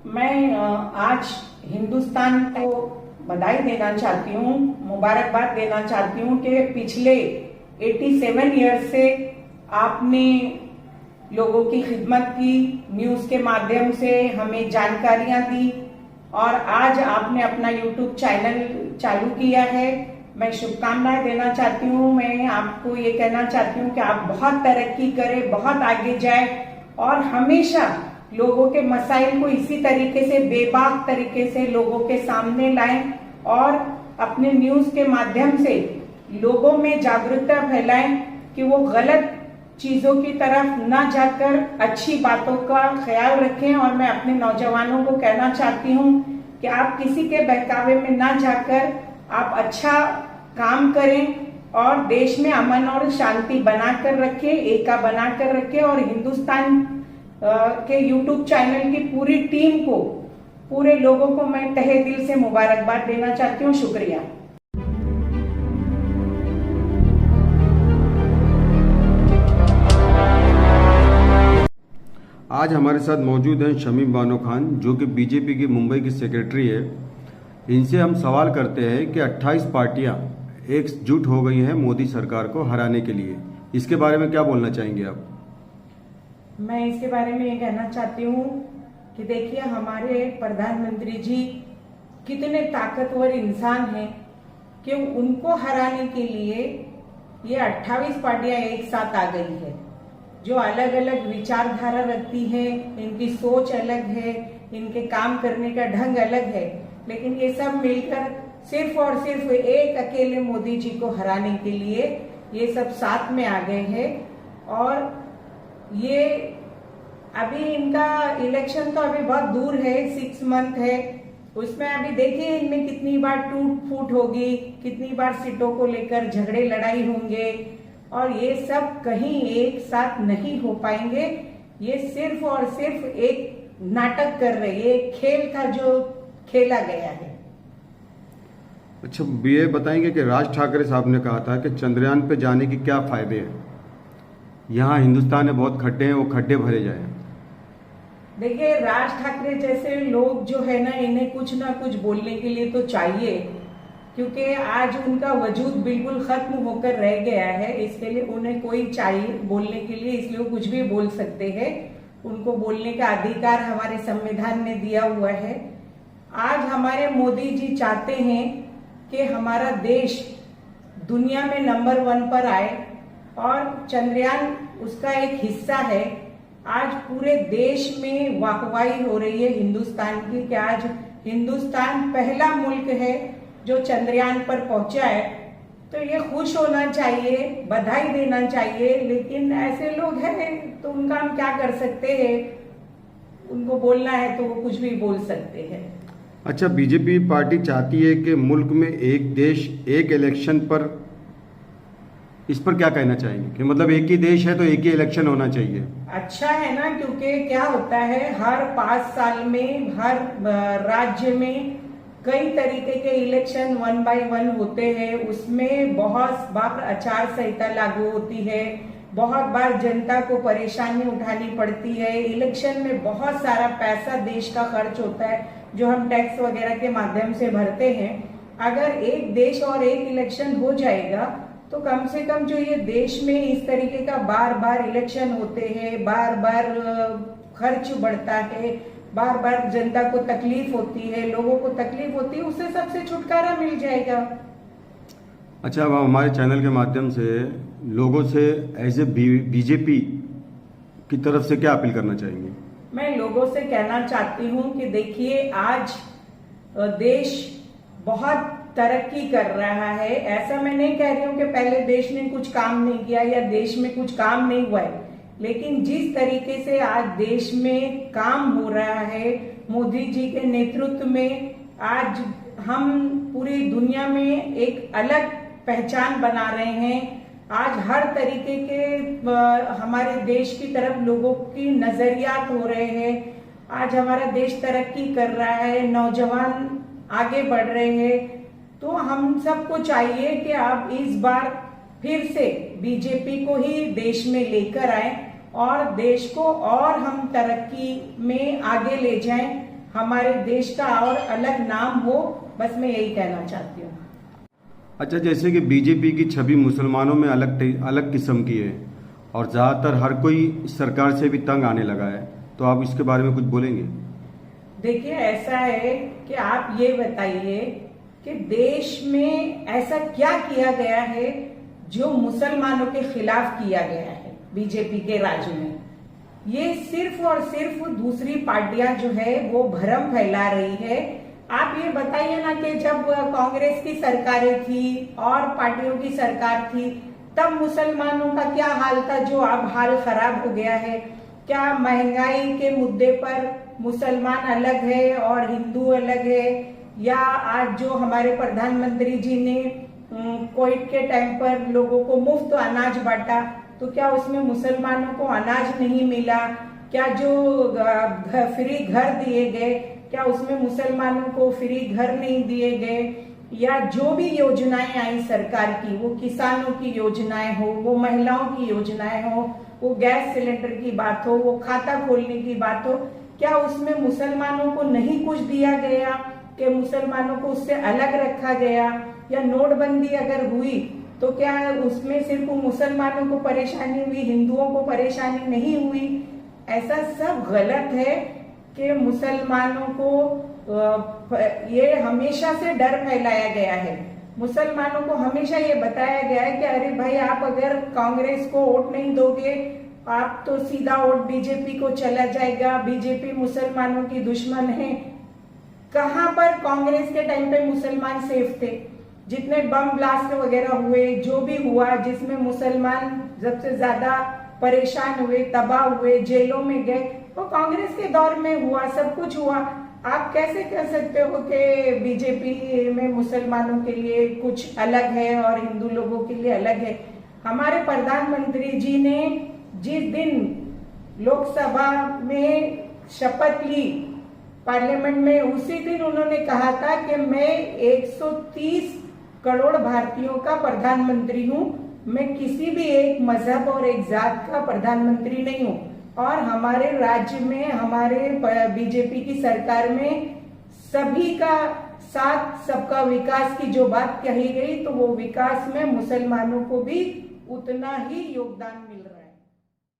मैं आज हिंदुस्तान को बधाई देना चाहती हूँ, मुबारकबाद देना चाहती हूँ कि पिछले 87 ईयर्स से आपने लोगों की खिदमत की, न्यूज के माध्यम से हमें जानकारियां दी और आज आपने अपना यूट्यूब चैनल चालू किया है। मैं शुभकामनाएं देना चाहती हूँ। मैं आपको ये कहना चाहती हूँ कि आप बहुत तरक्की करें, बहुत आगे जाए और हमेशा लोगों के मसाइल को इसी तरीके से बेबाक तरीके से लोगों के सामने लाएं और अपने न्यूज के माध्यम से लोगों में जागरूकता फैलाएं कि वो गलत चीजों की तरफ ना जाकर अच्छी बातों का ख्याल रखें। और मैं अपने नौजवानों को कहना चाहती हूँ कि आप किसी के बहकावे में ना जाकर आप अच्छा काम करें और देश में अमन और शांति बनाकर रखें, एका बनाकर रखें। और हिंदुस्तान के यूट्यूब चैनल की पूरी टीम को, पूरे लोगों को मैं तहे दिल से मुबारकबाद देना चाहती हूँ। शुक्रिया। आज हमारे साथ मौजूद हैं शमीम बानो खान, जो कि बीजेपी की मुंबई की सेक्रेटरी है। इनसे हम सवाल करते हैं कि 28 पार्टियां एकजुट हो गई हैं मोदी सरकार को हराने के लिए। इसके बारे में क्या बोलना चाहेंगे आप? मैं इसके बारे में ये कहना चाहती हूँ कि देखिए, हमारे प्रधानमंत्री जी कितने ताकतवर इंसान हैं कि उनको हराने के लिए ये 28 पार्टियां एक साथ आ गई है, जो अलग अलग विचारधारा रखती है, इनकी सोच अलग है, इनके काम करने का ढंग अलग है, लेकिन ये सब मिलकर सिर्फ और सिर्फ एक अकेले मोदी जी को हराने के लिए ये सब साथ में आ गए हैं। और ये अभी इनका इलेक्शन तो अभी बहुत दूर है, 6 मंथ है, उसमें अभी देखिए इनमें कितनी बार टूट फूट होगी, कितनी बार सीटों को लेकर झगड़े लड़ाई होंगे और ये सब कहीं एक साथ नहीं हो पाएंगे। ये सिर्फ और सिर्फ एक नाटक कर रहे हैं, एक खेल था जो खेला गया है। अच्छा, ये बताएंगे कि राज ठाकरे साहब ने कहा था कि चंद्रयान पे जाने के क्या फायदे हैं, यहाँ हिंदुस्तान में बहुत खड्डे हैं, वो खड्डे भरे जाए। देखिए, राज ठाकरे जैसे लोग जो है ना, इन्हें कुछ ना कुछ बोलने के लिए तो चाहिए, क्योंकि आज उनका वजूद बिल्कुल खत्म होकर रह गया है। इसके लिए उन्हें कोई चाहिए बोलने के लिए, इसलिए वो कुछ भी बोल सकते हैं। उनको बोलने का अधिकार हमारे संविधान ने दिया हुआ है। आज हमारे मोदी जी चाहते हैं कि हमारा देश दुनिया में नंबर 1 पर आए और चंद्रयान उसका एक हिस्सा है। आज पूरे देश में वाहवाही हो रही है हिंदुस्तान की कि आज हिंदुस्तान पहला मुल्क है जो चंद्रयान पर पहुंचा है। तो ये खुश होना चाहिए, बधाई देना चाहिए, लेकिन ऐसे लोग हैं तो उनका हम क्या कर सकते हैं। उनको बोलना है तो वो कुछ भी बोल सकते हैं। अच्छा, बीजेपी पार्टी चाहती है कि मुल्क में एक देश एक इलेक्शन पर, इस पर क्या कहना चाहेंगे कि मतलब एक ही देश है तो एक ही इलेक्शन होना चाहिए? अच्छा है ना, क्योंकि क्या होता है, हर 5 साल में हर राज्य में कई तरीके के इलेक्शन 1 by 1 होते हैं। उसमें बहुत बार आचार संहिता लागू होती है, बहुत बार जनता को परेशानी उठानी पड़ती है। इलेक्शन में बहुत सारा पैसा देश का खर्च होता है जो हम टैक्स वगैरह के माध्यम से भरते हैं। अगर एक देश और एक इलेक्शन हो जाएगा तो कम से कम जो ये देश में इस तरीके का बार बार इलेक्शन होते हैं, बार बार खर्च बढ़ता है, बार बार जनता को तकलीफ होती है, लोगों को तकलीफ होती है, उससे सबसे छुटकारा मिल जाएगा। अच्छा, अब हमारे चैनल के माध्यम से लोगों से एज ए बीजेपी की तरफ से क्या अपील करना चाहेंगे? मैं लोगों से कहना चाहती हूँ कि देखिए, आज देश बहुत तरक्की कर रहा है। ऐसा मैं नहीं कह रही हूँ कि पहले देश ने कुछ काम नहीं किया या देश में कुछ काम नहीं हुआ है, लेकिन जिस तरीके से आज देश में काम हो रहा है मोदी जी के नेतृत्व में, आज हम पूरी दुनिया में एक अलग पहचान बना रहे हैं। आज हर तरीके के हमारे देश की तरफ लोगों की नजरियात हो रहे हैं। आज हमारा देश तरक्की कर रहा है, नौजवान आगे बढ़ रहे हैं। तो हम सबको चाहिए कि आप इस बार फिर से बीजेपी को ही देश में लेकर आए और देश को और हम तरक्की में आगे ले जाएं। हमारे देश का और अलग नाम हो, बस मैं यही कहना चाहती हूँ। अच्छा, जैसे कि बीजेपी की छवि मुसलमानों में अलग किस्म की है और ज़्यादातर हर कोई इस सरकार से भी तंग आने लगा है, तो आप इसके बारे में कुछ बोलेंगे? देखिए, ऐसा है कि आप ये बताइए कि देश में ऐसा क्या किया गया है जो मुसलमानों के खिलाफ किया गया है बीजेपी के राज में। ये सिर्फ और सिर्फ दूसरी पार्टियां जो है वो भ्रम फैला रही है। आप ये बताइए ना कि जब कांग्रेस की सरकारें थी और पार्टियों की सरकार थी, तब मुसलमानों का क्या हाल था जो अब हाल खराब हो गया है। क्या महंगाई के मुद्दे पर मुसलमान अलग है और हिंदू अलग है? या आज जो हमारे प्रधानमंत्री जी ने कोविड के टाइम पर लोगों को मुफ्त अनाज बांटा, तो क्या उसमें मुसलमानों को अनाज नहीं मिला? क्या जो फ्री घर दिए गए, क्या उसमें मुसलमानों को फ्री घर नहीं दिए गए? या जो भी योजनाएं आई सरकार की, वो किसानों की योजनाएं हो, वो महिलाओं की योजनाएं हो, वो गैस सिलेंडर की बात हो, वो खाता खोलने की बात हो, क्या उसमें मुसलमानों को नहीं कुछ दिया गया कि मुसलमानों को उससे अलग रखा गया? या नोटबंदी अगर हुई तो क्या उसमें सिर्फ मुसलमानों को परेशानी हुई, हिंदुओं को परेशानी नहीं हुई? ऐसा सब गलत है कि मुसलमानों को ये हमेशा से डर फैलाया गया है। मुसलमानों को हमेशा ये बताया गया है कि अरे भाई, आप अगर कांग्रेस को वोट नहीं दोगे, आप तो सीधा वोट बीजेपी को चला जाएगा, बीजेपी मुसलमानों की दुश्मन है। कहां पर कांग्रेस के टाइम पे मुसलमान सेफ थे? जितने बम ब्लास्ट वगैरह हुए, जो भी हुआ, जिसमें मुसलमान सबसे ज्यादा परेशान हुए, तबाह हुए, जेलों में गए, वो कांग्रेस के दौर में हुआ, सब कुछ हुआ। आप कैसे कह सकते हो कि बीजेपी में मुसलमानों के लिए कुछ अलग है और हिंदू लोगों के लिए अलग है? हमारे प्रधानमंत्री जी ने जिस दिन लोकसभा में शपथ ली पार्लियामेंट में, उसी दिन उन्होंने कहा था कि मैं 130 करोड़ भारतीयों का प्रधानमंत्री हूं, मैं किसी भी एक मजहब और एक जात का प्रधानमंत्री नहीं हूं। और हमारे राज्य में, हमारे बीजेपी की सरकार में सभी का साथ, सबका विकास की जो बात कही गई, तो वो विकास में मुसलमानों को भी उतना ही योगदान